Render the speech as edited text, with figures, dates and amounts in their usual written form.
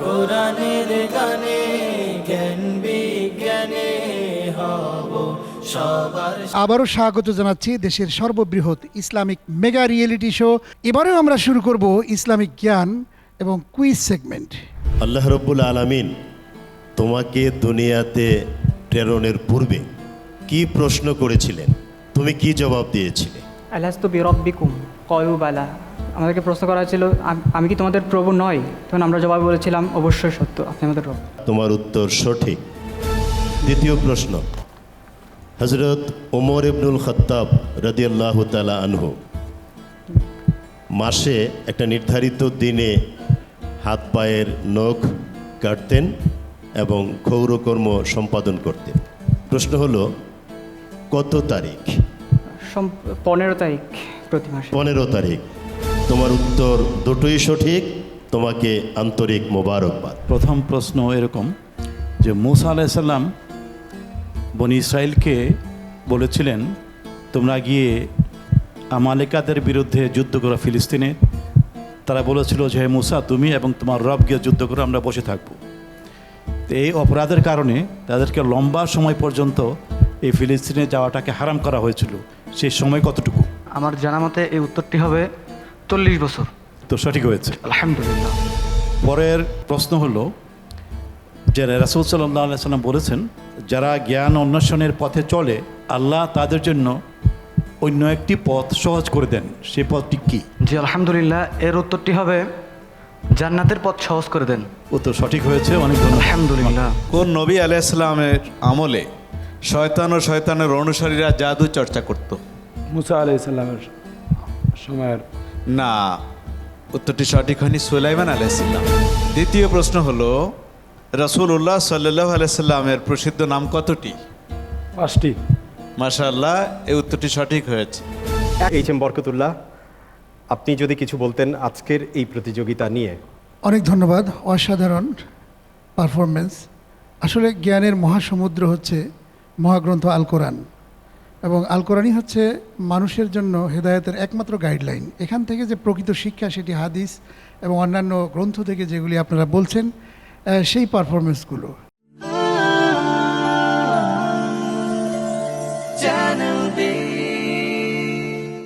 কোরআনের গানে জ্ঞান বিজ্ঞানে হব সবার। আবারও স্বাগত জানাচ্ছি দেশের সর্ববৃহৎ ইসলামিক মেগা রিয়েলিটি শো। এবারেও আমরা শুরু করব ইসলামিক জ্ঞান এবং কুইজ সেগমেন্ট। আল্লাহ রব্বুল আলামিন তোমাকে দুনিয়াতে প্রেরণের পূর্বে কি প্রশ্ন করেছিলেন, তুমি কি জবাব দিয়েছিলে? আলাস্তু বিরব্বিকুম কয়ু বালা। আমাদেরকে প্রশ্ন করা হয়েছিল আমি কি তোমাদের প্রভু নই? তখন আমরা জবাব বলেছিলাম অবশ্যই সত্য, আপনি আমাদের প্রভু। তোমার উত্তর সঠিক। দ্বিতীয় প্রশ্ন, হযরত ওমর ইবনুল খাত্তাব রাদিয়াল্লাহু তাআলা আনহু মাসে একটা নির্ধারিত দিনে হাত পায়ের নখ কাটতেন এবং ক্ষৌরকর্ম সম্পাদন করতেন। প্রশ্ন হলো কত তারিখ? 15 তারিখ প্রতি মাসে। 15 তারিখ। তোমার উত্তর দুটোই সঠিক, তোমাকে আন্তরিক মোবারকবাদ। প্রথম প্রশ্ন এরকম যে মুসা আলাইহিস সালাম বনি ইসরাইলকে বলেছিলেন তোমরা গিয়ে আমালেকাদের বিরুদ্ধে যুদ্ধ করো ফিলিস্তিনে। তারা বলেছিল যে হে মুসা, তুমি এবং তোমার রব গিয়ে যুদ্ধ করো, আমরা বসে থাকবো। তো এই অপরাধের কারণে তাদেরকে লম্বা সময় পর্যন্ত এই ফিলিস্তিনে যাওয়াটাকে হারাম করা হয়েছিল। সেই সময় কতটুকু? আমার জানা মতে এই উত্তরটি হবে 40 বছর। তো সঠিক হয়েছে, আলহামদুলিল্লাহ। পরের প্রশ্ন হলো যে রাসূল সাল্লাল্লাহু আলাইহি সাল্লাম বলেছেন যারা জ্ঞান অন্বেষণের পথে চলে আল্লাহ তাদের জন্য অন্য একটি পথ সহজ করে দেন। সেই পথটি কি? জি আলহামদুলিল্লাহ, এর উত্তরটি হবে জান্নাতের পথ সহজ করে দেন। উত্তর সঠিক হয়েছে, অনেক ধন্যবাদ। আলহামদুলিল্লাহ। কোন নবী আলাইহিসসালামের আমলে শয়তান ও শয়তানের অনুসারীরা জাদু চর্চা করত? মুসা আলাইহিসসালামের সময়ের। না, উত্তরটি সঠিক হয়নি, সুলাইমান আলাইহিসসালাম। দ্বিতীয় প্রশ্ন হলো রাসূলুল্লাহ সাল্লাল্লাহু আলাইহি সাল্লামের প্রসিদ্ধ নাম কতটি? 5টি। মাশাআল্লাহ, এই উত্তরটি সঠিক হয়েছে। এইচ.এম. বরকতুল্লাহ, আপনি যদি কিছু বলতেন আজকের এই প্রতিযোগিতা নিয়ে। অনেক ধন্যবাদ, অসাধারণ পারফরমেন্স। আসলে জ্ঞানের মহাসমুদ্র হচ্ছে মহাগ্রন্থ আল কোরআন, এবং আল কোরআনই হচ্ছে মানুষের জন্য হেদায়েতের একমাত্র গাইডলাইন। এখান থেকে যে প্রকৃত শিক্ষা সেটি হাদিস এবং অন্যান্য গ্রন্থ থেকে যেগুলি আপনারা বলছেন সেই পারফরমেন্সগুলো